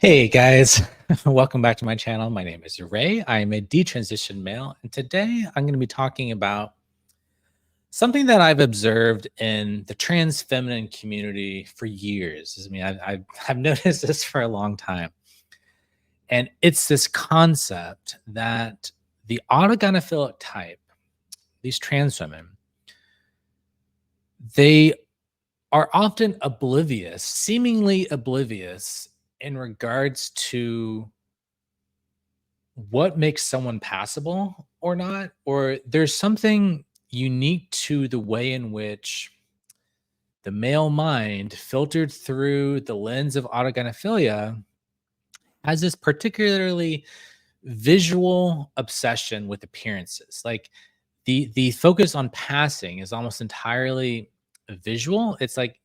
Hey guys, welcome back to my channel. My name is Ray. I am a detransition male, and today I'm going to be talking about something that I've observed in the trans feminine community for years. I mean, I've noticed this for a long time, and it's this concept that the autogynephilic type, these trans women, they are often oblivious, seemingly oblivious, in regards to what makes someone passable or not, or there's something unique to the way in which the male mind, filtered through the lens of autogynephilia, has this particularly visual obsession with appearances. Like the focus on passing is almost entirely visual. It's like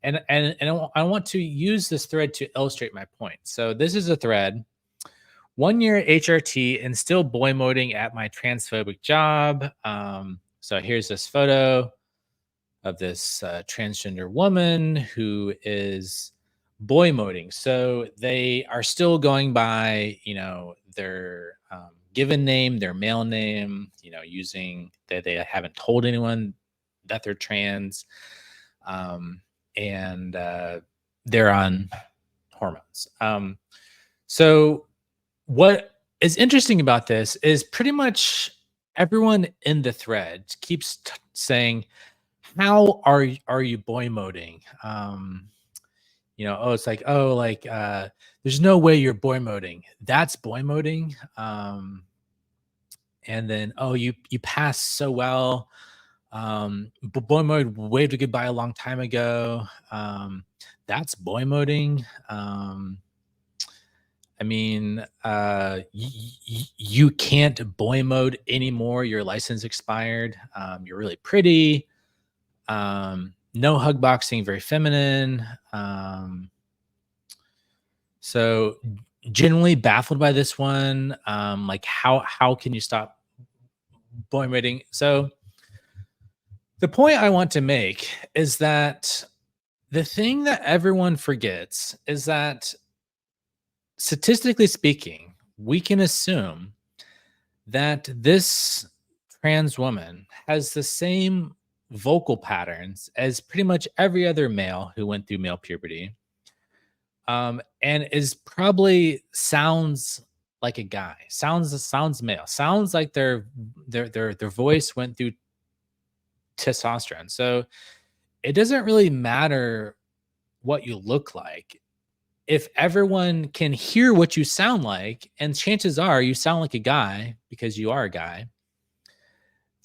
and I want to use this thread to illustrate my point. So this is a thread. 1 year HRT and still boy moding at my transphobic job. So here's this photo of this transgender woman who is boy moding. So they are still going by, their given name, their male name, using that they haven't told anyone that they're trans. And they're on hormones. So what is interesting about this is pretty much everyone in the thread keeps saying, "How are you boy moding?" Oh, it's like, oh, like there's no way you're boy moding. That's boy moding. And then, oh, you passed so well. Boy mode waved a goodbye a long time ago. That's boy moding. I mean, you can't boy mode anymore. Your license expired. You're really pretty. No hug boxing, very feminine. So genuinely baffled by this one. Like how can you stop boy moding? So the point I want to make is that the thing that everyone forgets is that statistically speaking, we can assume that this trans woman has the same vocal patterns as pretty much every other male who went through male puberty, and is probably sounds like a guy, sounds male, sounds like their voice went through testosterone. So it doesn't really matter what you look like if everyone can hear what you sound like, and chances are you sound like a guy because you are a guy,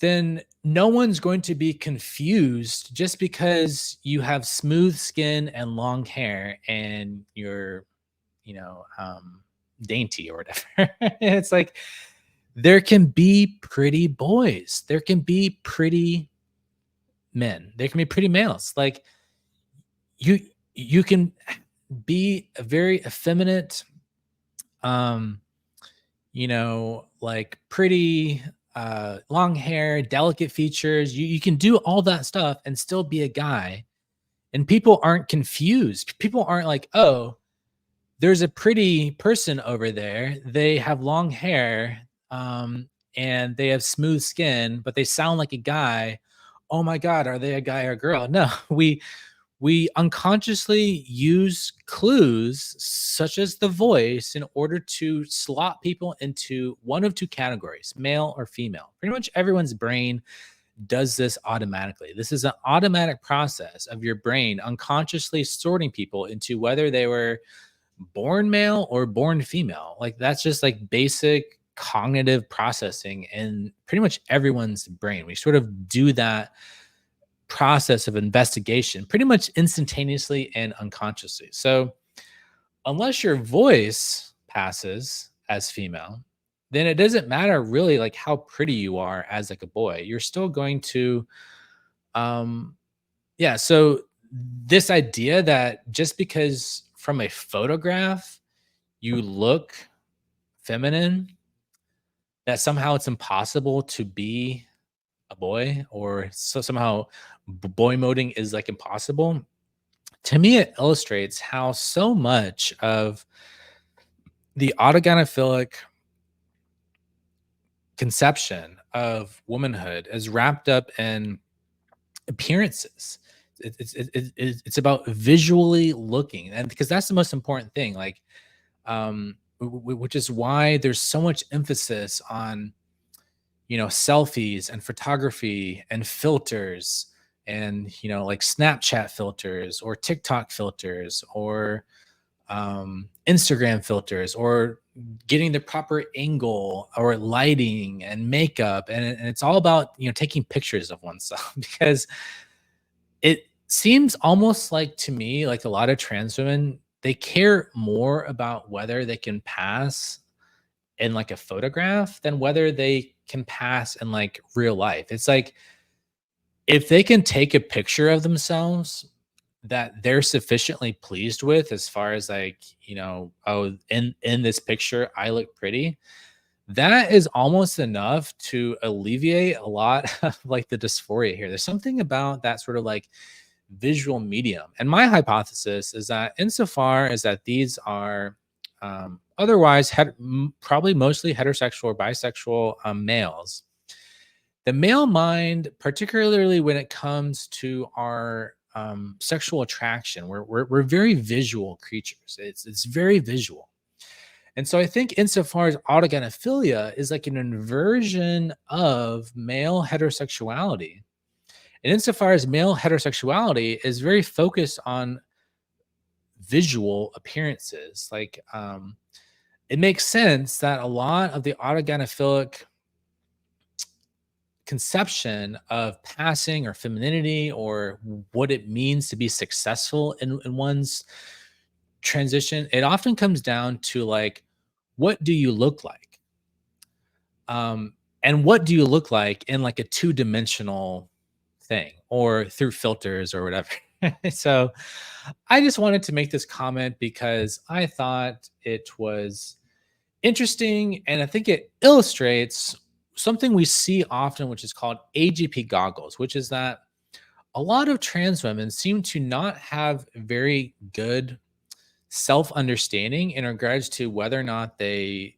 then no one's going to be confused just because you have smooth skin and long hair and you're, you know, dainty or whatever. It's like there can be pretty boys, there can be pretty men, there can be pretty males. Like you, you can be a very effeminate, um, like pretty long hair, delicate features. You can do all that stuff and still be a guy. And people aren't confused. People aren't like, oh, there's a pretty person over there. They have long hair, and they have smooth skin, but they sound like a guy. Oh my God, are they a guy or a girl? No, we unconsciously use clues such as the voice in order to slot people into one of two categories, male or female. Pretty much everyone's brain does this automatically. This is an automatic process of your brain unconsciously sorting people into whether they were born male or born female. Like that's just like basic cognitive processing in pretty much everyone's brain. We sort of do that process of investigation pretty much instantaneously and unconsciously. So, unless your voice passes as female, then it doesn't matter really like how pretty you are as like a boy. You're still going to um yeah, so this idea that just because from a photograph you look feminine, that somehow it's impossible to be a boy, or so somehow boy moding is like impossible. To me, it illustrates how so much of the autogynephilic conception of womanhood is wrapped up in appearances. It's about visually looking, and because that's the most important thing. Like, which is why there's so much emphasis on selfies and photography and filters, and like Snapchat filters or TikTok filters or Instagram filters, or getting the proper angle or lighting and makeup. And it's all about, taking pictures of oneself because it seems almost like to me, like a lot of trans women, they care more about whether they can pass in like a photograph than whether they can pass in like real life. It's like if they can take a picture of themselves that they're sufficiently pleased with, as far as like, oh, in this picture I look pretty, that is almost enough to alleviate a lot of like the dysphoria here. There's something about that sort of like visual medium. And my hypothesis is that insofar as that these are otherwise probably mostly heterosexual or bisexual males, the male mind, particularly when it comes to our sexual attraction, we're very visual creatures. It's very visual. And so I think insofar as autogynephilia is like an inversion of male heterosexuality, and insofar as male heterosexuality is very focused on visual appearances, like it makes sense that a lot of the autogynephilic conception of passing or femininity or what it means to be successful in one's transition, it often comes down to like, what do you look like? Um, and what do you look like in like a two-dimensional thing or through filters or whatever. So I just wanted to make this comment because I thought it was interesting, and I think it illustrates something we see often, which is called AGP goggles, which is that a lot of trans women seem to not have very good self understanding in regards to whether or not they,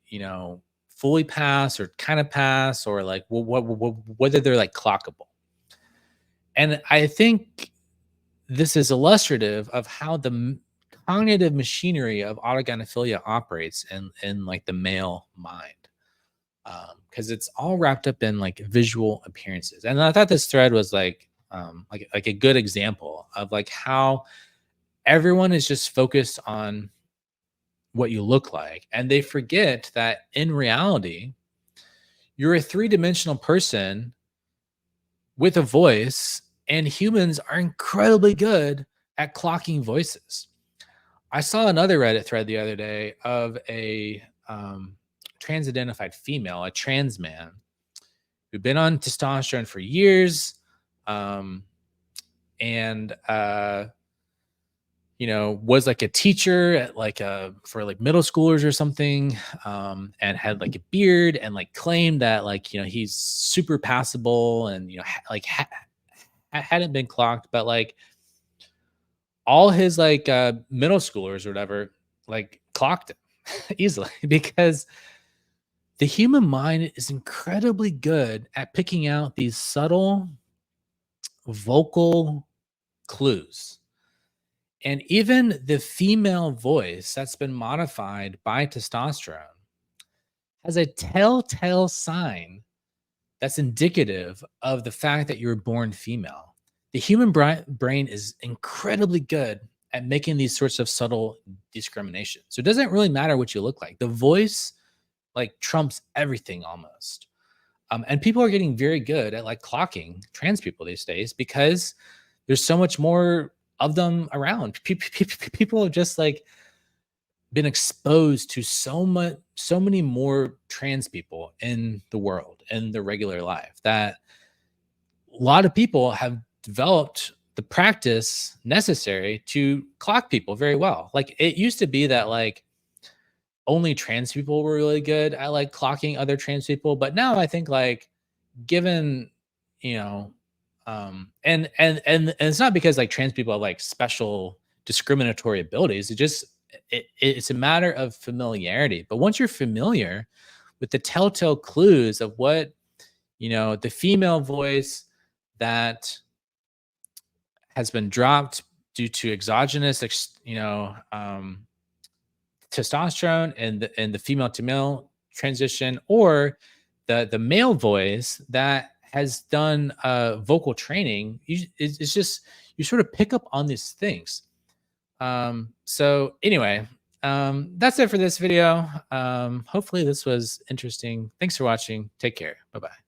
fully pass or kind of pass, or like whether they're like clockable. And I think this is illustrative of how the cognitive machinery of autogynephilia operates in like the male mind, because it's all wrapped up in like visual appearances. And I thought this thread was like a good example of like how everyone is just focused on what you look like, and they forget that in reality you're a three-dimensional person with a voice, and humans are incredibly good at clocking voices. I saw another Reddit thread the other day of a trans identified female, a trans man, who'd been on testosterone for years, um, and was like a teacher at like for like middle schoolers or something, and had like a beard, and like claimed that like he's super passable, and hadn't been clocked, but like all his like middle schoolers or whatever like clocked him easily because the human mind is incredibly good at picking out these subtle vocal clues. And even the female voice that's been modified by testosterone has a telltale sign that's indicative of the fact that you're born female. The human brain is incredibly good at making these sorts of subtle discriminations. So it doesn't really matter what you look like. The voice like trumps everything almost. And people are getting very good at like clocking trans people these days because there's so much more of them around. People have just like been exposed to so many more trans people in the world in their regular life, that a lot of people have developed the practice necessary to clock people very well. Like it used to be that like only trans people were really good at like clocking other trans people, but now I think like given you know and it's not because like trans people have like special discriminatory abilities. It just it's a matter of familiarity. But once you're familiar with the telltale clues of what, the female voice that has been dropped due to exogenous, testosterone and the female to male transition, or the male voice that has done vocal training, it's just you sort of pick up on these things. So anyway, that's it for this video. Hopefully this was interesting. Thanks for watching. Take care. Bye bye.